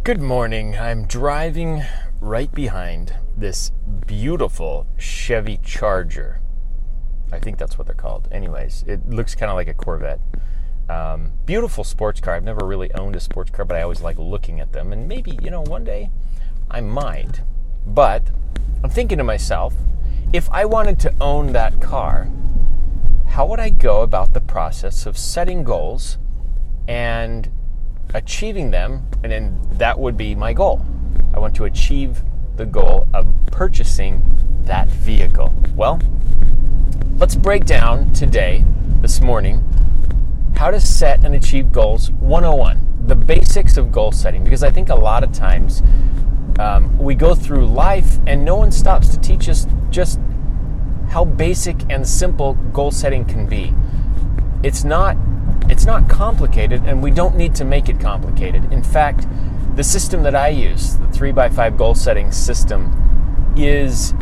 Good morning. I'm driving right behind this beautiful Chevy Charger. I think that's what they're called. Anyways, it looks kind of like a Corvette. Beautiful sports car. I've never really owned a sports car, but I always like looking at them. And maybe, one day I might. But I'm thinking to myself, if I wanted to own that car, how would I go about the process of setting goals and achieving them? And then that would be my goal. I want to achieve the goal of purchasing that vehicle. Well, let's break down today, this morning, how to set and achieve goals 101, the basics of goal setting. Because I think a lot of times we go through life and no one stops to teach us just how basic and simple goal setting can be. It's not complicated, and we don't need to make it complicated. In fact, the system that I use, the 3x5 goal setting system, is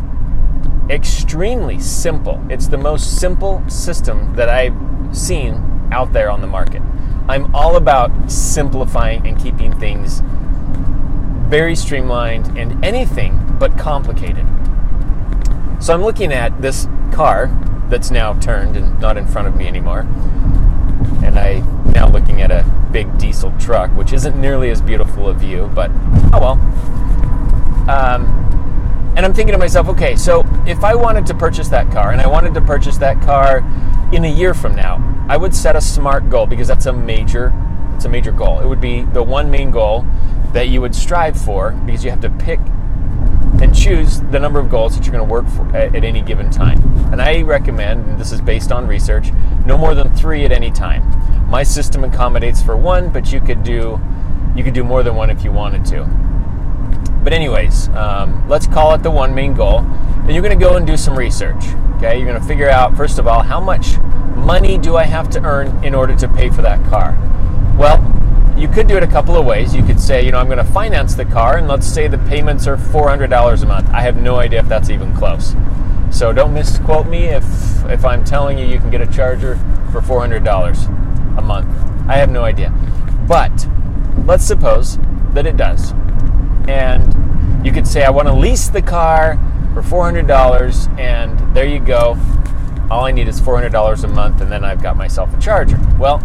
extremely simple. It's the most simple system that I've seen out there on the market. I'm all about simplifying and keeping things very streamlined and anything but complicated. So I'm looking at this car that's now turned and not in front of me anymore. And I'm now looking at a big diesel truck, which isn't nearly as beautiful a view, but oh well. And I'm thinking to myself, okay, so if I wanted to purchase that car, and I wanted to purchase that car in a year from now, I would set a SMART goal, because it's a major goal. It would be the one main goal that you would strive for, because you have to pick and choose the number of goals that you're going to work for at any given time. And I recommend, and this is based on research, no more than 3 at any time. My system accommodates for 1, but you could do more than 1 if you wanted to. But anyways, let's call it the one main goal. And you're going to go and do some research. Okay, you're going to figure out, first of all, how much money do I have to earn in order to pay for that car? Well, you could do it a couple of ways. You could say, I'm going to finance the car, and let's say the payments are $400 a month. I have no idea if that's even close. So don't misquote me if I'm telling you can get a Charger for $400 a month. I have no idea. But let's suppose that it does. And you could say, I want to lease the car for $400, and there you go. All I need is $400 a month, and then I've got myself a Charger. Well,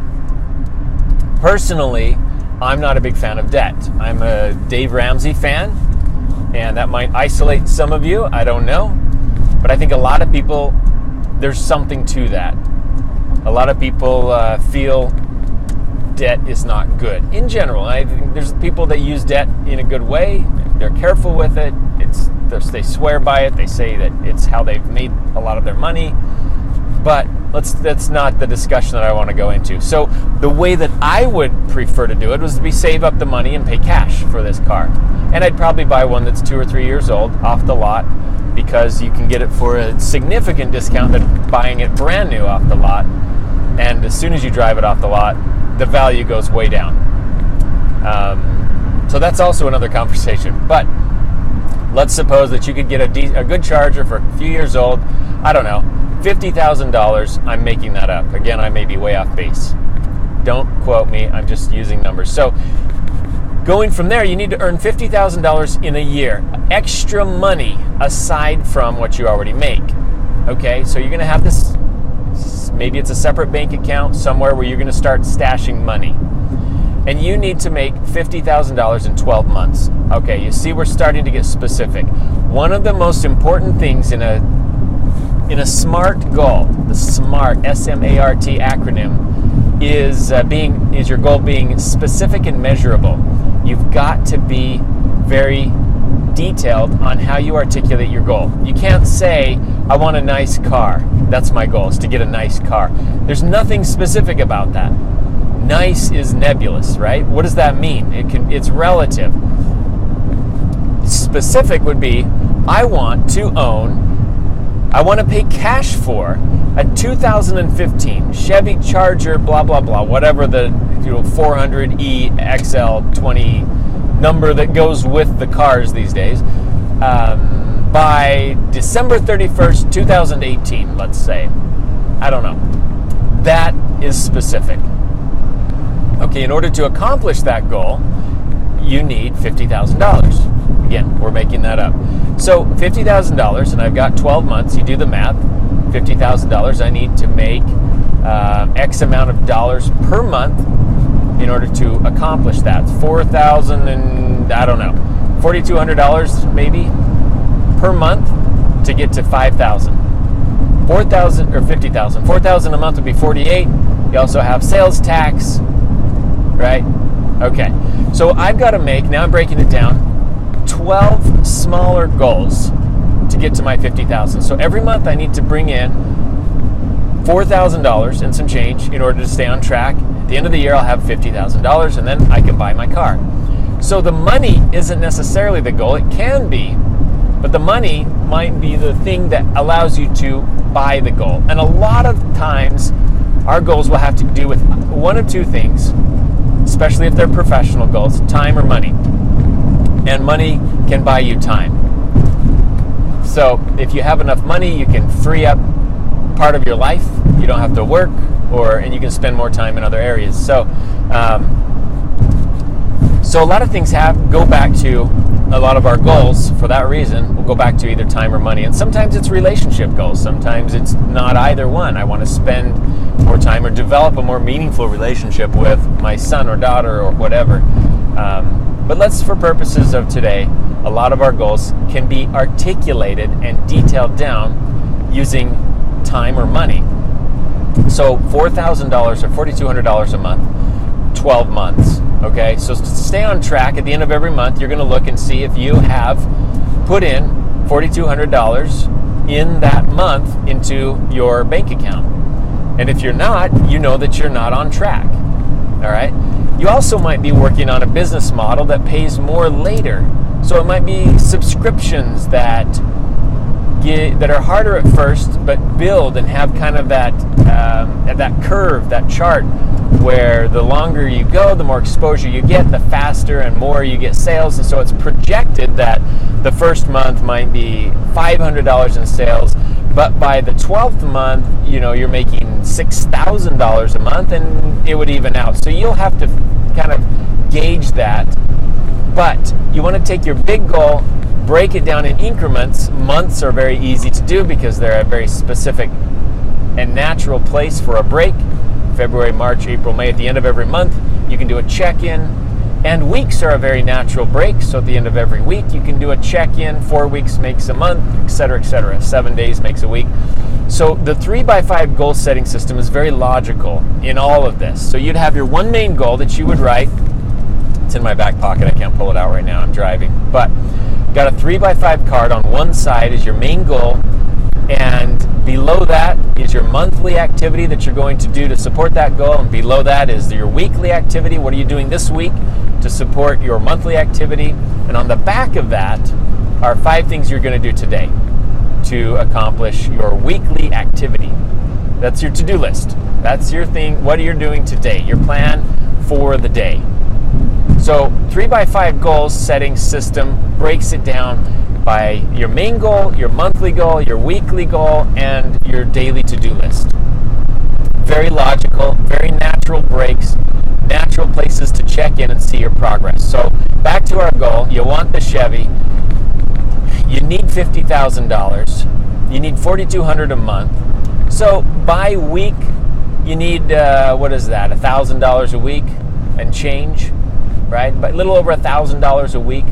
personally, I'm not a big fan of debt. I'm a Dave Ramsey fan, and that might isolate some of you. I don't know. But I think a lot of people, there's something to that. A lot of people feel debt is not good. In general, I think there's people that use debt in a good way. They're careful with it. They swear by it. They say that it's how they've made a lot of their money. But that's not the discussion that I want to go into. So the way that I would prefer to do it was to save up the money and pay cash for this car. And I'd probably buy one that's 2 or 3 years old off the lot, because you can get it for a significant discount than buying it brand new off the lot. And as soon as you drive it off the lot, the value goes way down. So that's also another conversation. But let's suppose that you could get a good Charger for a few years old. I don't know, $50,000. I'm making that up. Again, I may be way off base. Don't quote me. I'm just using numbers. So going from there, you need to earn $50,000 in a year. Extra money aside from what you already make. Okay, so you're going to have this, maybe it's a separate bank account somewhere where you're going to start stashing money. And you need to make $50,000 in 12 months. Okay, you see, we're starting to get specific. One of the most important things in a SMART goal, the SMART, S-M-A-R-T acronym, is your goal being specific and measurable. You've got to be very detailed on how you articulate your goal. You can't say, I want a nice car. That's my goal, is to get a nice car. There's nothing specific about that. Nice is nebulous, right? What does that mean? It's relative. Specific would be, I want to pay cash for a 2015 Chevy Charger, blah, blah, blah, whatever the 400E XL20 number that goes with the cars these days, by December 31st, 2018, let's say. I don't know. That is specific. Okay, in order to accomplish that goal, you need $50,000. Again, we're making that up. So $50,000, and I've got 12 months. You do the math. $50,000. I need to make X amount of dollars per month in order to accomplish that. $4,000 and I don't know, $4,200 maybe per month to get to $5,000. $4,000 or $50,000. $4,000 a month would be $48,000. You also have sales tax, right? Okay. So I've got to make, now I'm breaking it down, 12 smaller goals to get to my $50,000. So every month I need to bring in $4,000 and some change in order to stay on track. At the end of the year, I'll have $50,000, and then I can buy my car. So the money isn't necessarily the goal. It can be, but the money might be the thing that allows you to buy the goal. And a lot of times, our goals will have to do with one of two things, especially if they're professional goals: time or money. And money can buy you time. So if you have enough money, you can free up part of your life. You don't have to work, and you can spend more time in other areas. So a lot of things go back to a lot of our goals. For that reason, will go back to either time or money. And sometimes it's relationship goals. Sometimes it's not either one. I want to spend more time or develop a more meaningful relationship with my son or daughter or whatever. But let's, for purposes of today, a lot of our goals can be articulated and detailed down using time or money. So $4,000 or $4,200 a month, 12 months. Okay, so to stay on track, at the end of every month, you're going to look and see if you have put in $4,200 in that month into your bank account. And if you're not, you know that you're not on track. All right. You also might be working on a business model that pays more later. So it might be subscriptions that are harder at first, but build and have kind of that curve, that chart, where the longer you go, the more exposure you get, the faster and more you get sales. And so it's projected that the first month might be $500 in sales, but by the 12th month, you're making $6,000 a month, and it would even out. So you'll have to kind of gauge that. But you want to take your big goal, break it down in increments. Months are very easy to do because they're a very specific and natural place for a break. February, March, April, May. At the end of every month, you can do a check-in. And weeks are a very natural break. So at the end of every week, you can do a check-in. 4 weeks makes a month, etc., etc. 7 days makes a week. So the 3x5 goal setting system is very logical in all of this. So you'd have your one main goal that you would write. It's in my back pocket. I can't pull it out right now. I'm driving. But got a 3x5 card. On one side is your main goal, and below that is your monthly activity that you're going to do to support that goal, and below that is your weekly activity. What are you doing this week to support your monthly activity? And on the back of that are 5 things you're going to do today to accomplish your weekly activity. That's your to-do list. That's your thing. What are you doing today? Your plan for the day. So 3x5 goals setting system breaks it down by your main goal, your monthly goal, your weekly goal, and your daily to-do list. Very logical, very natural breaks, natural places to check in and see your progress. So back to our goal, you want the Chevy, you need $50,000, you need $4,200 a month. So by week, you need, $1,000 a week and change, right? But a little over $1,000 a week.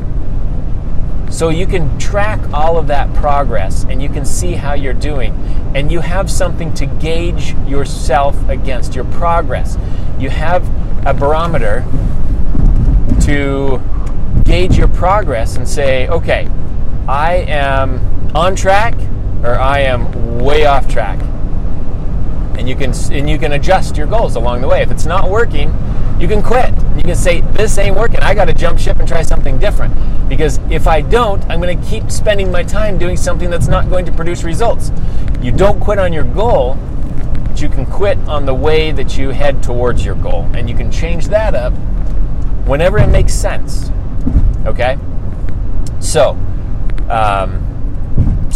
So you can track all of that progress and you can see how you're doing. And you have something to gauge yourself against, your progress. You have a barometer to gauge your progress and say, okay, I am on track or I am way off track. And you can adjust your goals along the way. If it's not working, you can quit. You can say, this ain't working. I got to jump ship and try something different. Because if I don't, I'm going to keep spending my time doing something that's not going to produce results. You don't quit on your goal, but you can quit on the way that you head towards your goal. And you can change that up whenever it makes sense. Okay? So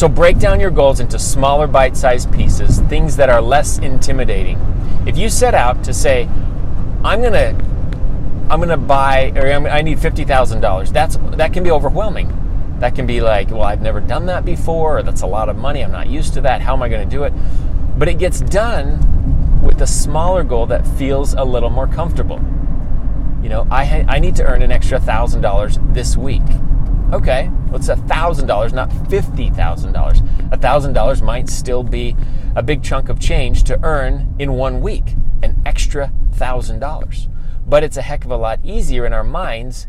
break down your goals into smaller bite-sized pieces, things that are less intimidating. If you set out to say, I'm going to I'm gonna buy, or I need $50,000. That can be overwhelming. That can be like, well, I've never done that before, or that's a lot of money, I'm not used to that, how am I gonna do it? But it gets done with a smaller goal that feels a little more comfortable. I need to earn an extra $1,000 this week. Okay, well, it's $1,000, not $50,000. $1,000 might still be a big chunk of change to earn in 1 week, an extra $1,000. But it's a heck of a lot easier in our minds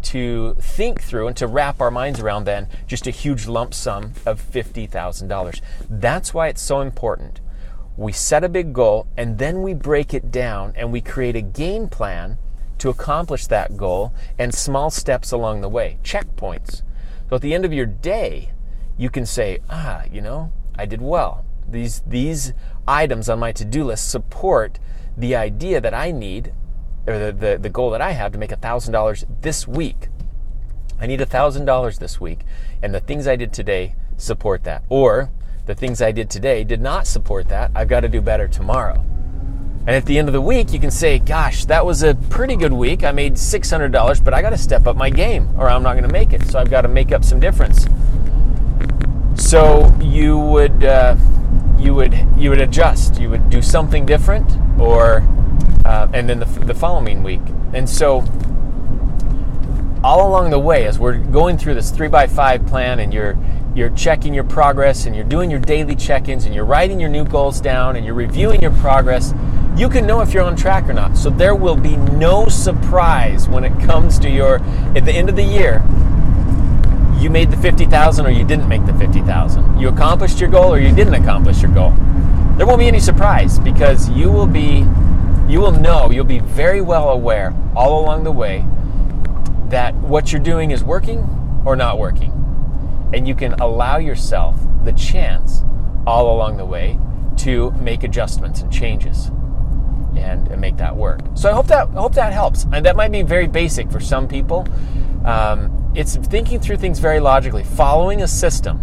to think through and to wrap our minds around than just a huge lump sum of $50,000. That's why it's so important. We set a big goal and then we break it down and we create a game plan to accomplish that goal and small steps along the way, checkpoints. So at the end of your day, you can say, I did well. These items on my to-do list support the idea that I need, or the goal that I have to make $1,000 this week. I need $1,000 this week, and the things I did today support that. Or the things I did today did not support that. I've got to do better tomorrow. And at the end of the week, you can say, gosh, that was a pretty good week. I made $600, but I got to step up my game or I'm not going to make it. So I've got to make up some difference. So you would adjust. You would do something different, or and then the following week. And so all along the way, as we're going through this 3x5 plan, and you're checking your progress, and you're doing your daily check-ins, and you're writing your new goals down, and you're reviewing your progress, you can know if you're on track or not. So there will be no surprise when it comes to at the end of the year, you made the 50,000 or you didn't make the 50,000. You accomplished your goal or you didn't accomplish your goal. There won't be any surprise, because you'll be very well aware all along the way that what you're doing is working or not working. And you can allow yourself the chance all along the way to make adjustments and changes and make that work. So I hope that helps. And that might be very basic for some people. It's thinking through things very logically, following a system.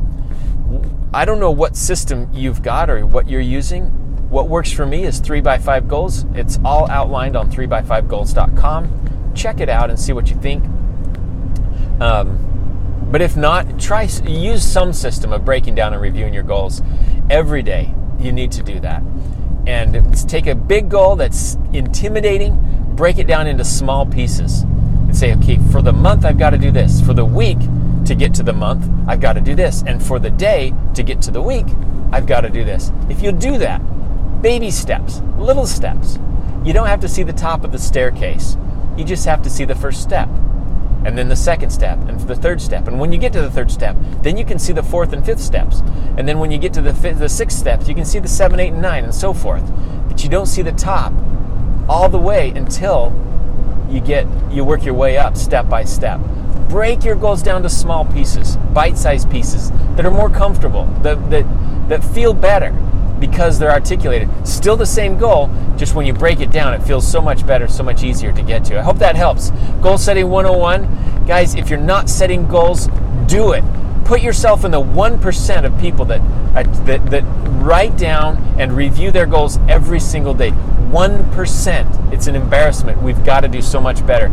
I don't know what system you've got or what you're using. What works for me is 3x5 goals. It's all outlined on 3x5goals.com. Check it out and see what you think. But if not, use some system of breaking down and reviewing your goals every day. You need to do that. And take a big goal that's intimidating, break it down into small pieces, and say, okay, for the month, I've got to do this. For the week, to get to the month, I've got to do this. And for the day, to get to the week, I've got to do this. If you do that, baby steps, little steps, you don't have to see the top of the staircase. You just have to see the first step, and then the second step, and the third step. And when you get to the third step, then you can see the fourth and fifth steps. And then when you get to the sixth steps, you can see the 7, 8, and 9, and so forth. But you don't see the top all the way until you work your way up step by step. Break your goals down to small pieces, bite-sized pieces that are more comfortable, that feel better because they're articulated. Still the same goal, just when you break it down, it feels so much better, so much easier to get to. I hope that helps. Goal Setting 101. Guys, if you're not setting goals, do it. Put yourself in the 1% of people that write down and review their goals every single day. 1%. It's an embarrassment. We've got to do so much better.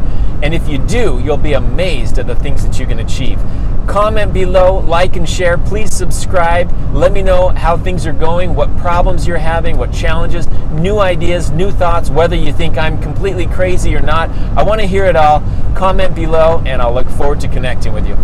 And if you do, you'll be amazed at the things that you can achieve. Comment below, like and share. Please subscribe. Let me know how things are going, what problems you're having, what challenges, new ideas, new thoughts, whether you think I'm completely crazy or not. I want to hear it all. Comment below, and I'll look forward to connecting with you.